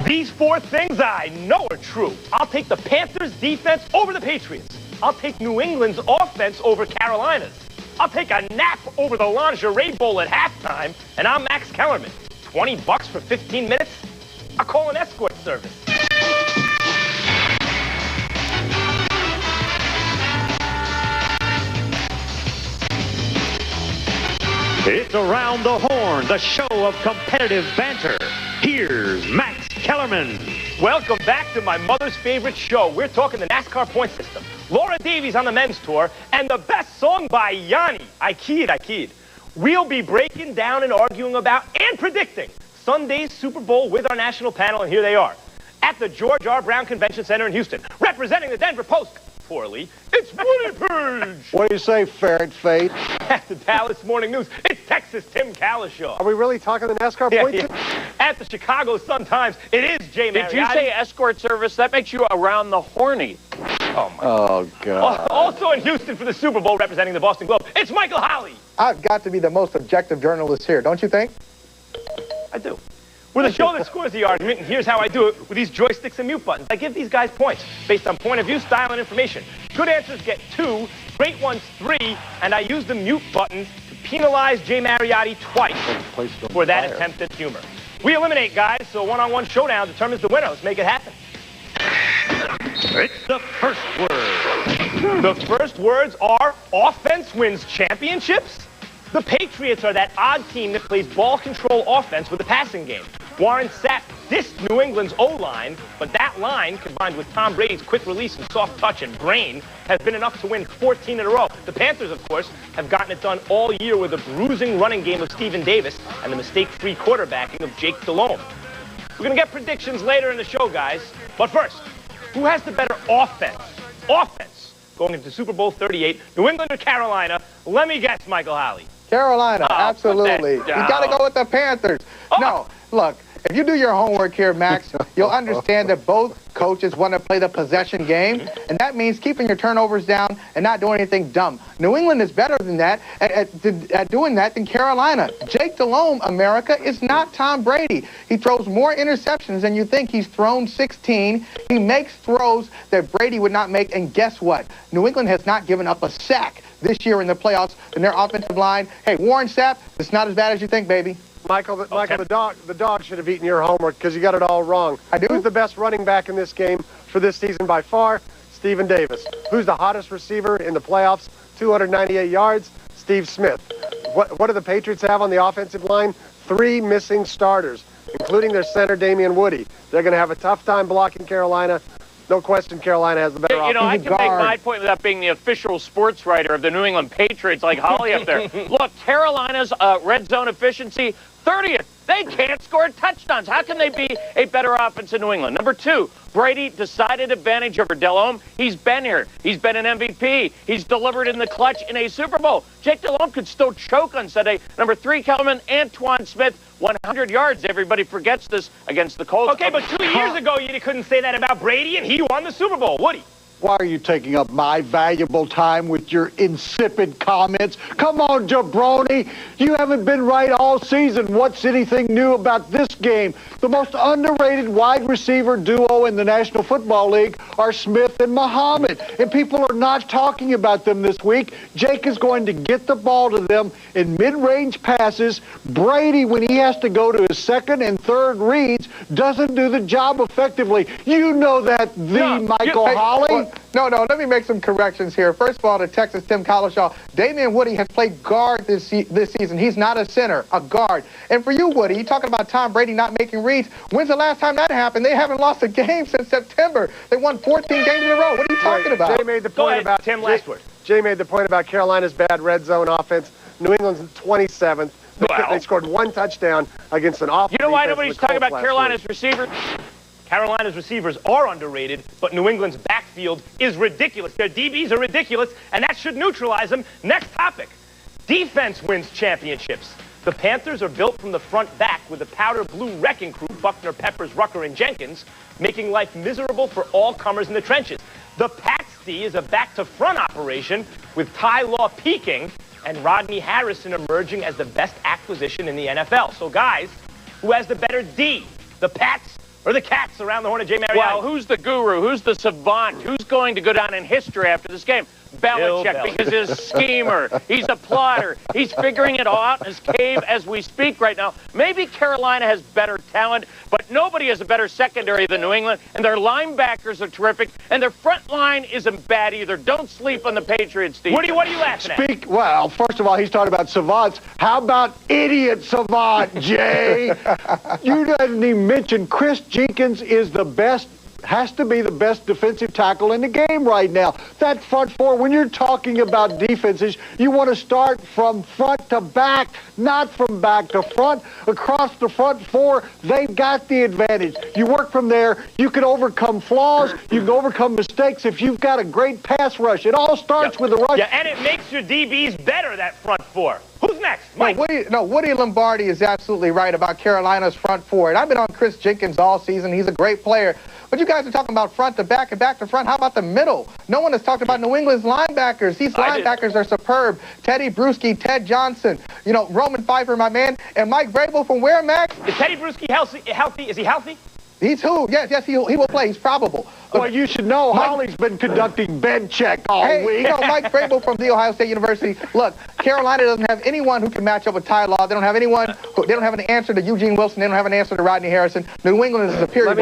These four things I know are true. I'll take the Panthers' defense over the Patriots. I'll take New England's offense over Carolina's. I'll take a nap over the Lingerine Bowl at halftime, and I'm Max Kellerman. $20 for 15 minutes? I'll call an escort service. It's Around the Horn, the show of competitive banter. Here's Max Kellerman. Welcome back to my mother's favorite show. We're talking the NASCAR point system. Laura Davies on the men's tour, and the best song by Yanni. I kid. We'll be breaking down and arguing about and predicting Sunday's Super Bowl with our national panel, and here they are. At the George R. Brown Convention Center in Houston, representing the Denver Post, poorly, it's Woody Paige. What do you say, Ferret Fate? At the Dallas Morning News, it's Texas Tim Cowlishaw. Are we really talking the NASCAR point? At the Chicago Sun-Times, it is Jay Mariotti. Did you say escort service? That makes you around the horny. Oh, God. Also in Houston for the Super Bowl, representing the Boston Globe, it's Michael Holley. I've got to be the most objective journalist here, don't you think? I do. We're the show that scores the argument, and here's how I do it with these joysticks and mute buttons. I give these guys points based on point of view, style, and information. Good answers get 2, great ones 3, and I use the mute button to penalize Jay Mariotti twice for that attempt at humor. We eliminate guys, so a one-on-one showdown determines the winner. Let's make it happen. It's the first word. The first words are offense wins championships. The Patriots are that odd team that plays ball control offense with a passing game. Warren Sapp dissed New England's O-line, but that line, combined with Tom Brady's quick release and soft touch and brain, has been enough to win 14 in a row. The Panthers, of course, have gotten it done all year with a bruising running game of Stephen Davis and the mistake-free quarterbacking of Jake Delhomme. We're going to get predictions later in the show, guys. But first, who has the better offense? Offense going into Super Bowl 38, New England or Carolina? Let me guess, Michael Holley. Carolina, absolutely. You got to go with the Panthers. Oh. No, look, if you do your homework here, Max, you'll understand that both coaches want to play the possession game, and that means keeping your turnovers down and not doing anything dumb. New England is better than that at doing that than Carolina. Jake Delhomme, America, is not Tom Brady. He throws more interceptions than you think. He's thrown 16. He makes throws that Brady would not make, and guess what? New England has not given up a sack this year in the playoffs in their offensive line. Hey, Warren Sapp, it's not as bad as you think, baby. Michael, the dog should have eaten your homework because you got it all wrong. I do? Who's the best running back in this game for this season by far? Stephen Davis. Who's the hottest receiver in the playoffs? 298 yards? Steve Smith. What do the Patriots have on the offensive line? 3 missing starters, including their center, Damian Woody. They're going to have a tough time blocking Carolina. No question Carolina has the better offense. You know, I can make my point without being the official sports writer of the New England Patriots like Holley up there. Look, Carolina's red zone efficiency, 30th. They can't score touchdowns. How can they be a better offense in New England? Number 2, Brady, decided advantage over Delhomme. He's been here. He's been an MVP. He's delivered in the clutch in a Super Bowl. Jake Delhomme could still choke on Sunday. Number 3, Kellerman, Antoine Smith, 100 yards. Everybody forgets this against the Colts. Okay, but 2 years ago, you couldn't say that about Brady, and he won the Super Bowl. Woody. Why are you taking up my valuable time with your insipid comments? Come on, jabroni. You haven't been right all season. What's anything new about this game? The most underrated wide receiver duo in the National Football League are Smith and Muhammad, and people are not talking about them this week. Jake is going to get the ball to them in mid-range passes. Brady, when he has to go to his second and third reads, doesn't do the job effectively. You know that, Michael Holley. No, let me make some corrections here. First of all, to Texas Tim Cowlishaw, Damian Woody has played guard this season. He's not a center, a guard. And for you, Woody, you're talking about Tom Brady not making reads. When's the last time that happened? They haven't lost a game since September. They won 14 games in a row. What are you talking about? Jay made the point about Tim, last word. Jay made the point about Carolina's bad red zone offense. New England's 27th. They scored 1 touchdown against an awful. You know why nobody's talking about Carolina's receivers? Carolina's receivers are underrated, but New England's backfield is ridiculous. Their DBs are ridiculous, and that should neutralize them. Next topic. Defense wins championships. The Panthers are built from the front back with the powder blue wrecking crew, Buckner, Peppers, Rucker, and Jenkins, making life miserable for all comers in the trenches. The Pats D is a back-to-front operation with Ty Law peaking and Rodney Harrison emerging as the best acquisition in the NFL. So, guys, who has the better D, the Pats or the Cats around the horn of Jay Mariotti? Well, who's the guru? Who's the savant? Who's going to go down in history after this game? Belichick, because he's a schemer. He's a plotter. He's figuring it all out in his cave as we speak right now. Maybe Carolina has better talent, but nobody has a better secondary than New England, and their linebackers are terrific, and their front line isn't bad either. Don't sleep on the Patriots, Steve. What are you laughing at? Well, first of all, he's talking about savants. How about idiot savant, Jay? You didn't even mention Chris Jenkins is the best, has to be the best defensive tackle in the game right now. That front four, when you're talking about defenses, you want to start from front to back, not from back to front. Across the front four, they've got the advantage. You work from there, you can overcome flaws, you can overcome mistakes if you've got a great pass rush. It all starts with the rush. Yeah, and it makes your DBs better, that front four. Who's next? Mike? Woody Lombardi is absolutely right about Carolina's front four. And I've been on Chris Jenkins all season. He's a great player. But you guys are talking about front to back and back to front. How about the middle? No one has talked about New England's linebackers. These linebackers are superb. Teddy Bruschi, Ted Johnson, you know, Roman Pfeiffer, my man, and Mike Vrabel from where, Max? Is Teddy Bruschi healthy? Is he healthy? He's who? Yes, he will play. He's probable. Well, you should know Holley's been conducting bed check all week. You know, Mike Vrabel from The Ohio State University. Look, Carolina doesn't have anyone who can match up with Ty Law. They don't have anyone. They don't have an answer to Eugene Wilson. They don't have an answer to Rodney Harrison. New England is a superior.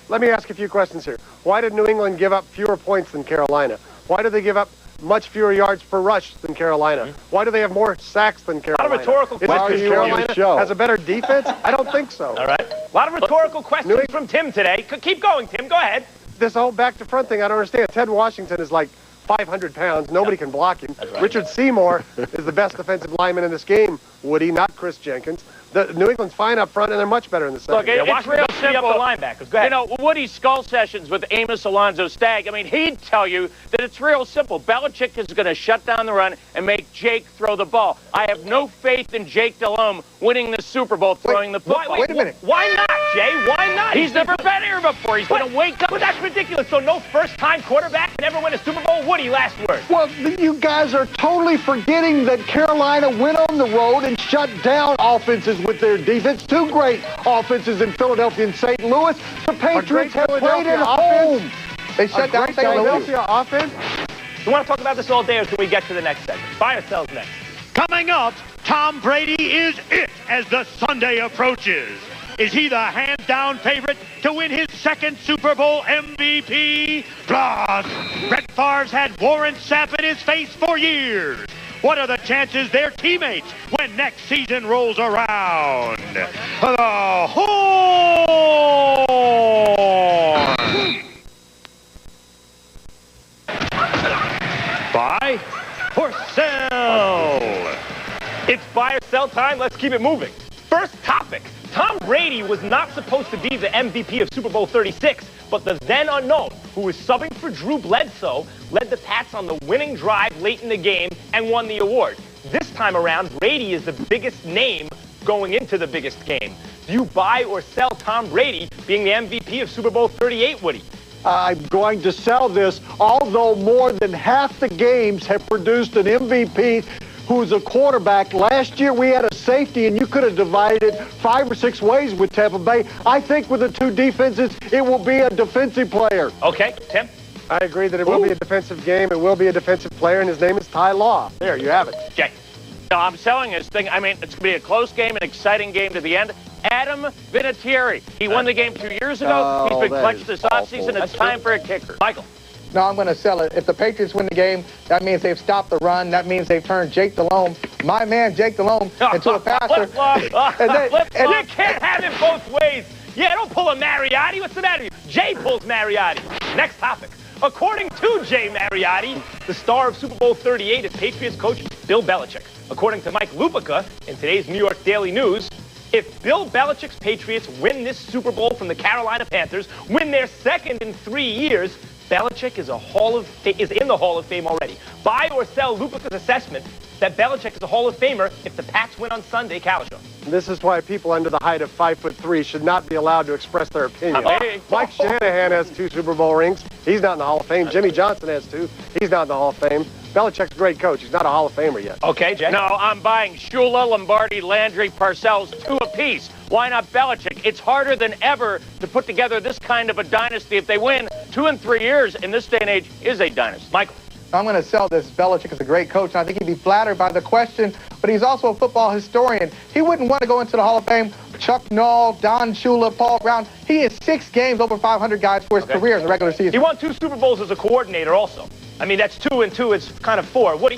Let me ask a few questions here. Why did New England give up fewer points than Carolina? Why did they give up much fewer yards per rush than Carolina? Why do they have more sacks than Carolina? A lot of rhetorical questions. Is it because Carolina has a better defense? I don't think so. All right. A lot of rhetorical questions from Tim today. Keep going, Tim. Go ahead. This whole back-to-front thing, I don't understand. Ted Washington is like 500 pounds. Nobody can block him. Right. Richard Seymour is the best defensive lineman in this game. Woody, not Chris Jenkins. The New England's fine up front, and they're much better in the second. Look, it's real simple. The linebackers. Go ahead. You know, Woody's skull sessions with Amos Alonzo Stagg, I mean, he'd tell you that it's real simple. Belichick is going to shut down the run and make Jake throw the ball. I have no faith in Jake Delhomme winning the Super Bowl throwing the football. Wait a minute. Why not, Jay? Why not? He's never been here before. He's going to wake up. But that's ridiculous. So no first-time quarterback can ever win a Super Bowl? Woody, last word. Well, you guys are totally forgetting that Carolina went on the road and shut down offenses with their defense. Two great offenses in Philadelphia and St. Louis. The Patriots have played at home. They shut down St. Louis. Offense. You want to talk about this all day, or can we get to the next segment? Buy or sells next. Coming up, Tom Brady is it as the Sunday approaches. Is he the hands-down favorite to win his second Super Bowl MVP? Plus, Brett Favre's had Warren Sapp in his face for years. What are the chances they're teammates when next season rolls around? The Horn! Buy or sell? It's buy or sell time. Let's keep it moving. First topic. Tom Brady was not supposed to be the MVP of Super Bowl 36, but the then unknown, who was subbing for Drew Bledsoe, led the Pats on the winning drive late in the game and won the award. This time around, Brady is the biggest name going into the biggest game. Do you buy or sell Tom Brady being the MVP of Super Bowl 38, Woody? I'm going to sell this, although more than half the games have produced an MVP who's a quarterback. Last year we had a safety, and you could have divided 5 or 6 ways with Tampa Bay. I think with the two defenses, it will be a defensive player. Okay, Tim? I agree that it will be a defensive game. It will be a defensive player, and his name is Ty Law. There, you have it. Jay? No, I'm selling this thing. I mean, it's going to be a close game, an exciting game to the end. Adam Vinatieri. He won the game 2 years ago. He's been clutch this offseason. It's time for a kicker. Michael? No, I'm going to sell it. If the Patriots win the game, that means they've stopped the run. That means they've turned Jake Delhomme, my man Jake Delhomme, into a passer. You can't have it both ways. Yeah, don't pull a Mariotti. What's the matter with you? Jay pulls Mariotti. Next topic. According to Jay Mariotti, the star of Super Bowl 38 is Patriots coach Bill Belichick. According to Mike Lupica in today's New York Daily News, if Bill Belichick's Patriots win this Super Bowl from the Carolina Panthers, win their second in 3 years, Belichick is in the Hall of Fame already. Buy or sell Lupica's assessment that Belichick is a Hall of Famer if the Pats win on Sunday, Cowlishaw. This is why people under the height of 5'3" should not be allowed to express their opinion. Mike Shanahan has 2 Super Bowl rings. He's not in the Hall of Fame. Jimmy Johnson has 2. He's not in the Hall of Fame. Belichick's a great coach. He's not a Hall of Famer yet. Okay, Jay? No, I'm buying Shula, Lombardi, Landry, Parcells, 2 apiece. Why not Belichick? It's harder than ever to put together this kind of a dynasty. If they win 2 and 3 years in this day and age, is a dynasty. Michael? I'm going to sell this. Belichick is a great coach, and I think he'd be flattered by the question, but he's also a football historian. He wouldn't want to go into the Hall of Fame. Chuck Noll, Don Shula, Paul Brown. He is 6 games over 500 guys for his career in the regular season. He won 2 Super Bowls as a coordinator also. I mean, that's 2 and 2. It's kind of 4. Woody?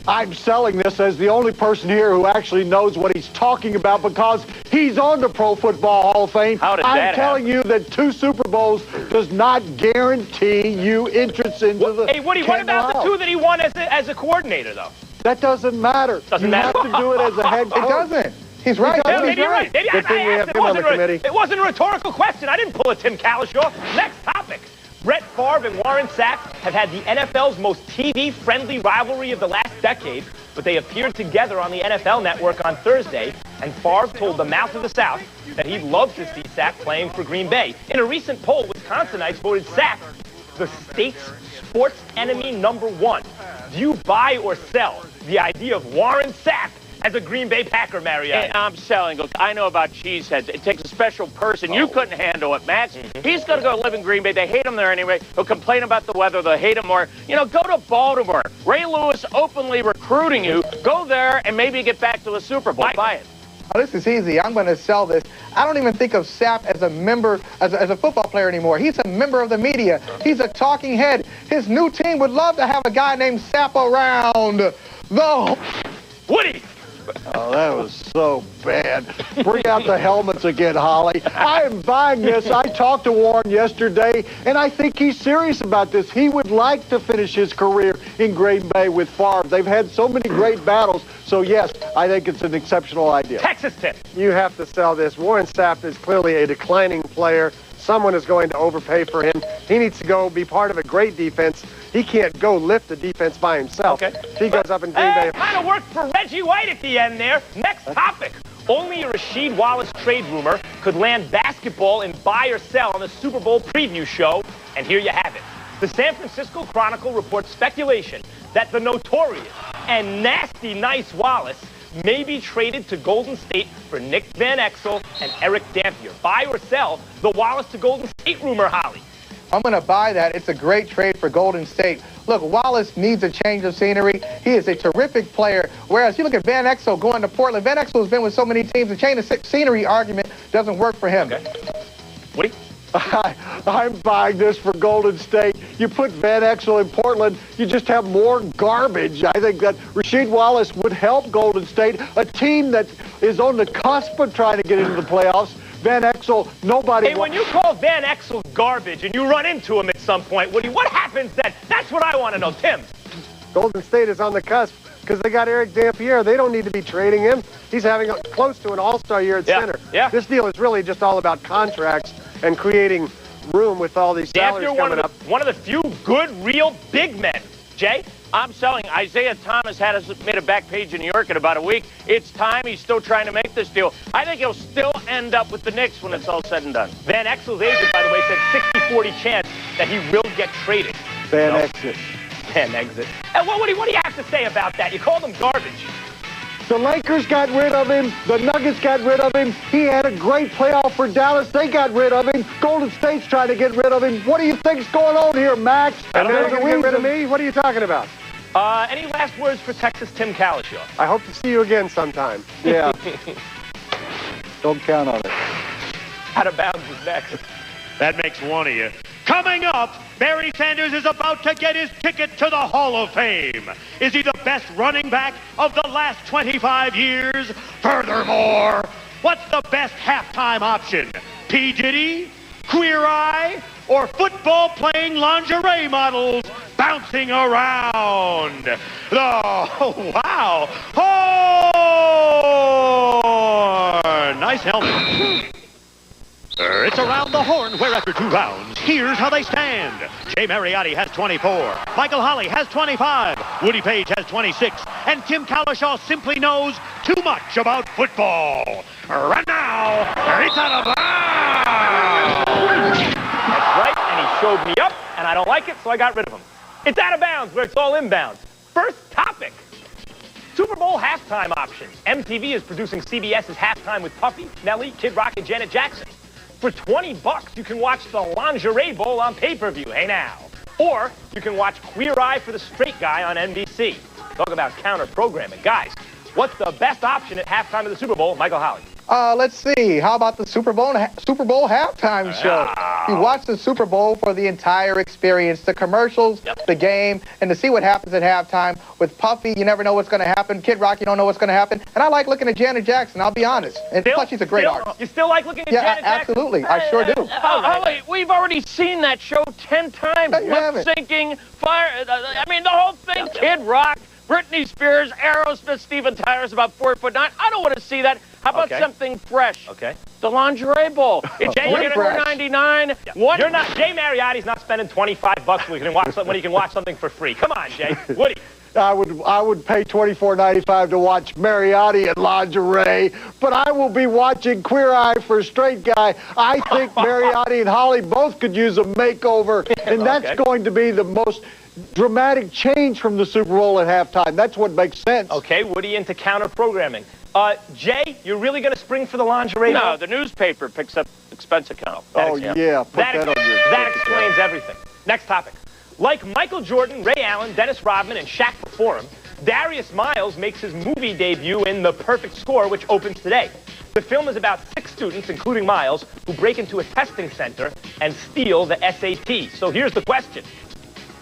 I'm selling this as the only person here who actually knows what he's talking about because he's on the Pro Football Hall of Fame. How did that I'm telling you that 2 Super Bowls does not guarantee you entrance into the Hey, Woody, what about the 2 that he won as a coordinator, though? That doesn't matter. Doesn't you matter. have to do it as a head coach. It doesn't. He's right. Yeah, maybe you're right. Maybe Good thing we have him on the committee. It wasn't a rhetorical question. I didn't pull a Tim Cowlishaw. Next topic. Brett Favre and Warren Sapp have had the NFL's most TV-friendly rivalry of the last decade, but they appeared together on the NFL Network on Thursday, and Favre told the mouth of the South that he'd love to see Sapp playing for Green Bay. In a recent poll, Wisconsinites voted Sapp the state's sports enemy #1. Do you buy or sell the idea of Warren Sapp as a Green Bay Packer, Mariotti? I'm selling. Look, I know about cheeseheads. It takes a special person. You couldn't handle it, Max. He's going to go live in Green Bay. They hate him there anyway. He'll complain about the weather. They'll hate him more. You know, go to Baltimore. Ray Lewis openly recruiting you. Go there and maybe get back to the Super Bowl. Buy it. Oh, this is easy. I'm going to sell this. I don't even think of Sapp as a member, as a football player anymore. He's a member of the media. He's a talking head. His new team would love to have a guy named Sapp around the... Woody! Oh, that was so bad. Bring out the helmets again, Holley. I am buying this. I talked to Warren yesterday, and I think he's serious about this. He would like to finish his career in Green Bay with Favre. They've had so many great battles. So, yes, I think it's an exceptional idea. Texas tip. You have to sell this. Warren Sapp is clearly a declining player. Someone is going to overpay for him. He needs to go be part of a great defense. He can't go lift the defense by himself. Okay. He goes up in Green Bay. Kind of worked for Reggie White at the end there. Next topic. Only a Rasheed Wallace trade rumor could land basketball in buy or sell on the Super Bowl preview show. And here you have it. The San Francisco Chronicle reports speculation that the notorious and nasty nice Wallace may be traded to Golden State for Nick Van Exel and Eric Dampier. Buy or sell the Wallace to Golden State rumor, Holley? I'm going to buy that. It's a great trade for Golden State. Look, Wallace needs a change of scenery. He is a terrific player. Whereas you look at Van Exel going to Portland. Van Exel has been with so many teams. The change of scenery argument doesn't work for him. Okay. Woody? I'm buying this for Golden State. You put Van Exel in Portland, you just have more garbage. I think that Rasheed Wallace would help Golden State, a team that is on the cusp of trying to get into the playoffs. Van Exel, nobody... Hey, when you call Van Exel garbage and you run into him at some point, Woody, what happens then? That's what I want to know. Tim? Golden State is on the cusp because they got Eric Dampier. They don't need to be trading him. He's having close to an all-star year at center. Yeah. This deal is really just all about contracts and creating room with all these salaries coming up. One of the few good, real big men. Jay? I'm selling. Isaiah Thomas made a back page in New York in about a week. It's time. He's still trying to make this deal. I think he'll still end up with the Knicks when it's all said and done. Van Exel's agent, by the way, said 60-40 chance that he will get traded. Van Exit. Van Exit. And what do you have to say about that? You called him garbage. The Lakers got rid of him. The Nuggets got rid of him. He had a great playoff for Dallas. They got rid of him. Golden State's trying to get rid of him. What do you think's going on here, Max? And they're going to get rid of me? What are you talking about? Any last words for Texas Tim Cowlishaw? I hope to see you again sometime. Yeah. Don't count on it. Out of bounds is next. That makes one of you. Coming up, Barry Sanders is about to get his ticket to the Hall of Fame. Is he the best running back of the last 25 years? Furthermore, what's the best halftime option? P. Diddy, Queer Eye, or football-playing lingerie models bouncing around? Oh, wow. Horn! Nice helmet. It's around the horn where after 2 rounds, here's how they stand. Jay Mariotti has 24. Michael Holley has 25. Woody Paige has 26. And Tim Cowlishaw simply knows too much about football. Right now, it's out of bounds. That's right, and he showed me up, and I don't like it, so I got rid of him. It's out of bounds where it's all inbounds. First topic. Super Bowl halftime options. MTV is producing CBS's Halftime with Puffy, Nelly, Kid Rock, and Janet Jackson. For $20, you can watch the Lingerine Bowl on pay-per-view. Hey now. Or you can watch Queer Eye for the Straight Guy on NBC. Talk about counter-programming. Guys, what's the best option at halftime of the Super Bowl? Michael Holley. Let's see. How about the Super Bowl halftime show? You watch the Super Bowl for the entire experience, the commercials, the game, and to see what happens at halftime. With Puffy, you never know what's going to happen. Kid Rock, you don't know what's going to happen. And I like looking at Janet Jackson, I'll be honest. And plus, she's a great artist. You still like looking at Janet Jackson? Absolutely. I sure do. Holly, we've already seen that show 10 times. Lip-syncing, fire, I mean, the whole thing. Kid Rock, Britney Spears, Aerosmith, Steven Tyler's about 4'9". I don't want to see that. How about something fresh? Okay. The Lingerine Bowl. It's $4.99. You're not. Jay Mariotti's not spending $25 when he can watch something for free. Come on, Jay. Woody. I would pay $24.95 to watch Mariotti in lingerie, but I will be watching Queer Eye for a Straight Guy. I think Mariotti and Holley both could use a makeover, and that's going to be the most dramatic change from the Super Bowl at halftime. That's what makes sense. Okay, Woody into counter-programming. Jay, you're really going to spring for the lingerie? No, the newspaper picks up expense account. Oh, yeah. Put that on your That explains everything. Next topic. Like Michael Jordan, Ray Allen, Dennis Rodman, and Shaq before him, Darius Miles makes his movie debut in The Perfect Score, which opens today. The film is about 6 students, including Miles, who break into a testing center and steal the SAT. So here's the question.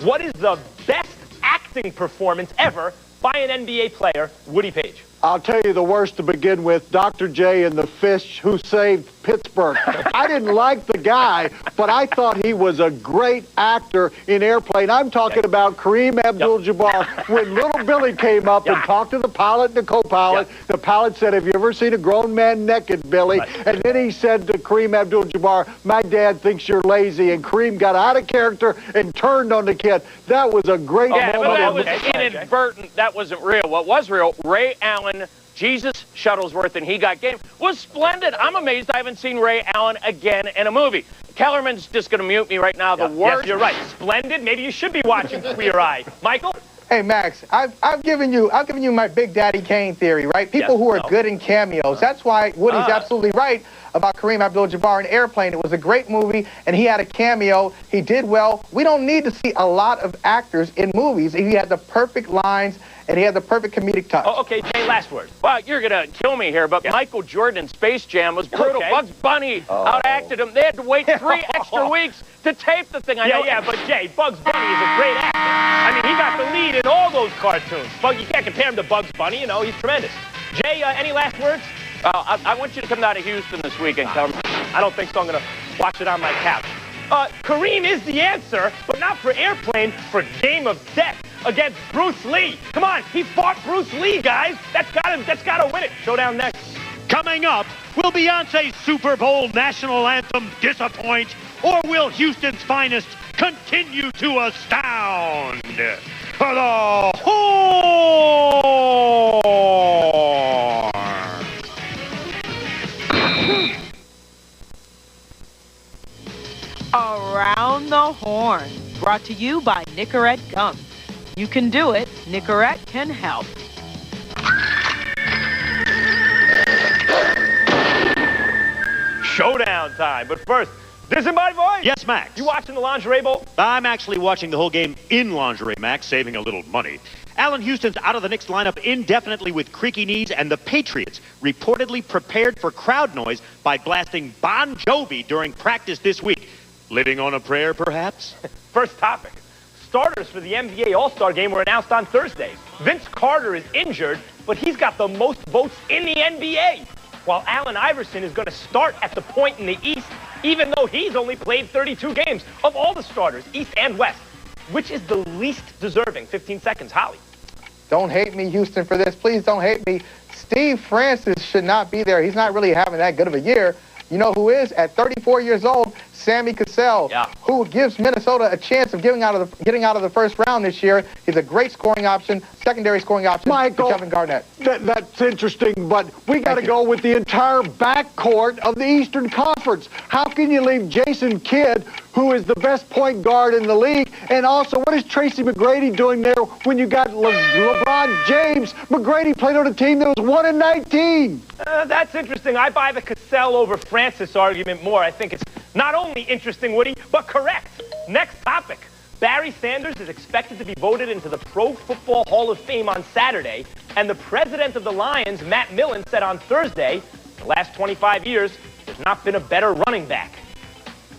What is the best acting performance ever by an NBA player, Woody Paige? I'll tell you the worst to begin with, Dr. J and the Fish Who Saved Pittsburgh. I didn't like the guy, but I thought he was a great actor in Airplane. I'm talking about Kareem Abdul-Jabbar. When little Billy came up and talked to the pilot and the co-pilot, the pilot said, "Have you ever seen a grown man naked, Billy?" And then he said to Kareem Abdul-Jabbar, "My dad thinks you're lazy." And Kareem got out of character and turned on the kid. That was a great moment. But that was inadvertent. That wasn't real. What was real, Ray Allen, Jesus Shuttlesworth, and he got game, was splendid. I'm amazed I haven't seen Ray Allen again in a movie. Kellerman's just going to mute me right now. The worst. Yes, you're right. Splendid. Maybe you should be watching Queer Eye. Michael? Hey, Max, I've given you my Big Daddy Kane theory, right? People who are good in cameos. That's why Woody's absolutely right about Kareem Abdul-Jabbar in Airplane. It was a great movie, and he had a cameo. He did well. We don't need to see a lot of actors in movies. He had the perfect lines, and he had the perfect comedic touch. Oh, okay, Jay, last word. Well, you're going to kill me here, but Michael Jordan in Space Jam was brutal. Bugs Bunny outacted him. They had to wait 3 extra weeks to tape the thing. I know. Yeah, but Jay, Bugs Bunny is a great actor. I mean, he got the lead in all those cartoons. But you can't compare him to Bugs Bunny. You know, he's tremendous. Jay, any last words? I want you to come down to Houston this weekend, Kellerman. I don't think so. I'm going to watch it on my couch. Kareem is the answer, but not for Airplane, for Game of Death against Bruce Lee. Come on, he fought Bruce Lee, guys. That's got to win it. Showdown next. Coming up, will Beyonce's Super Bowl national anthem disappoint, or will Houston's finest continue to astound? For the Horn! Around the Horn, brought to you by Nicorette Gum. You can do it. Nicorette can help. Showdown time. But first, this is my voice. Yes, Max. You watching the Lingerie Bowl? I'm actually watching the whole game in lingerie, Max, saving a little money. Allen Houston's out of the Knicks lineup indefinitely with creaky knees, and the Patriots reportedly prepared for crowd noise by blasting Bon Jovi during practice this week. Living on a prayer, perhaps? First topic. Starters for the NBA All-Star game were announced on Thursday. Vince Carter is injured, but he's got the most votes in the NBA. While Allen Iverson is going to start at the point in the East, even though he's only played 32 games of all the starters, East and West. Which is the least deserving? 15 seconds. Holley. Don't hate me, Houston, for this. Please don't hate me. Steve Francis should not be there. He's not really having that good of a year. You know who is? At 34 years old, Sammy Cassell, Yeah. who gives Minnesota a chance of getting out of the first round this year. He's a great scoring option, secondary scoring option Michael, for Kevin Garnett. That's interesting, but we got to go with the entire backcourt of the Eastern Conference. How can you leave Jason Kidd, who is the best point guard in the league, and also what is Tracy McGrady doing there when you got LeBron James? McGrady played on a team that was 1-19. That's interesting. I buy the Cassell over Francis argument more. I think it's not only interesting, Woody, but correct. Next topic. Barry Sanders is expected to be voted into the Pro Football Hall of Fame on Saturday, and the president of the Lions, Matt Millen, said on Thursday, the last 25 years, there's not been a better running back.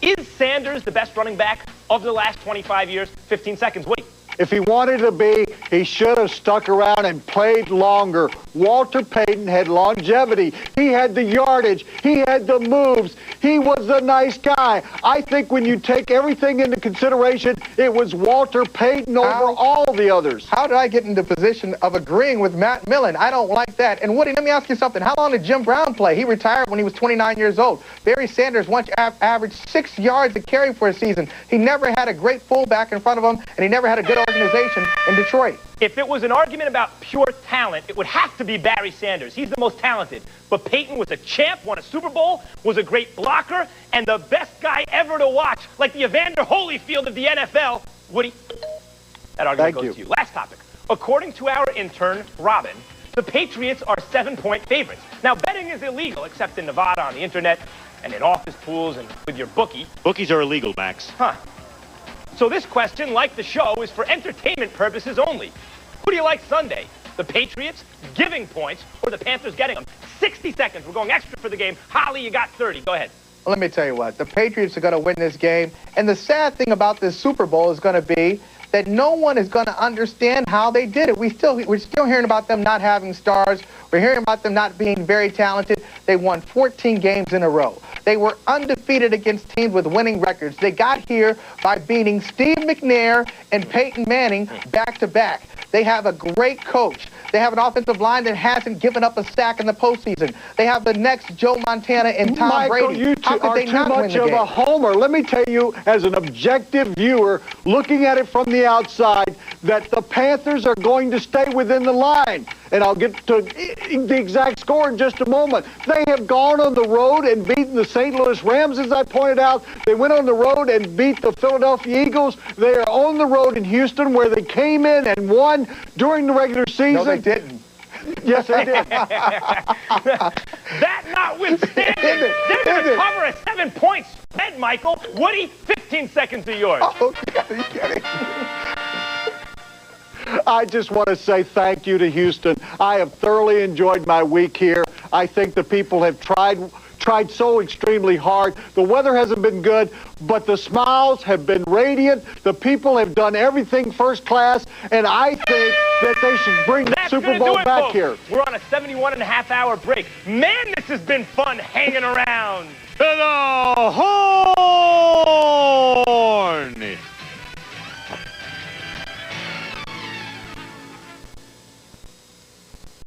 Is Sanders the best running back of the last 25 years? 15 seconds, Woody. If he wanted to be, he should have stuck around and played longer. Walter Payton had longevity. He had the yardage. He had the moves. He was a nice guy. I think when you take everything into consideration, it was Walter Payton over all the others. How did I get in the position of agreeing with Matt Millen? I don't like that. And Woody, let me ask you something. How long did Jim Brown play? He retired when he was 29 years old. Barry Sanders once averaged 6 yards a carry for a season. He never had a great fullback in front of him, and he never had a good organization in Detroit. If it was an argument about pure talent, it would have to be Barry Sanders. He's the most talented. But Peyton was a champ, won a Super Bowl, was a great blocker, and the best guy ever to watch, like the Evander Holyfield of the NFL. Woody, that argument goes to you. Last topic. According to our intern, Robin, the Patriots are 7-point favorites. Now, betting is illegal, except in Nevada on the internet and in office pools and with your bookie. Bookies are illegal, Max. Huh. So this question, like the show, is for entertainment purposes only. Who do you like Sunday? The Patriots giving points or the Panthers getting them? 60 seconds. We're going extra for the game. Holley, you got 30. Go ahead. Let me tell you what. The Patriots are going to win this game. And the sad thing about this Super Bowl is going to be that no one is going to understand how they did it. We're still hearing about them not having stars. We're hearing about them not being very talented. They won 14 games in a row. They were undefeated against teams with winning records. They got here by beating Steve McNair and Peyton Manning back-to-back. They have a great coach. They have an offensive line that hasn't given up a sack in the postseason. They have the next Joe Montana and Tom Brady. You two are too much of a homer. Let me tell you, as an objective viewer, looking at it from the outside, that the Panthers are going to stay within the line. And I'll get to the exact score in just a moment. They have gone on the road and beaten the St. Louis Rams, as I pointed out. They went on the road and beat the Philadelphia Eagles. They are on the road in Houston, where they came in and won during the regular season. No, they didn't. Yes, they did. That notwithstanding, they're going to cover a 7-point spread, Michael. Woody, 15 seconds are yours. Oh, are you kidding? I just want to say thank you to Houston. I have thoroughly enjoyed my week here. I think the people have tried so extremely hard. The weather hasn't been good, but the smiles have been radiant. The people have done everything first class, and I think that they should bring the Super Bowl back here. We're on a 71.5-hour break. Man, this has been fun hanging around. To the horn!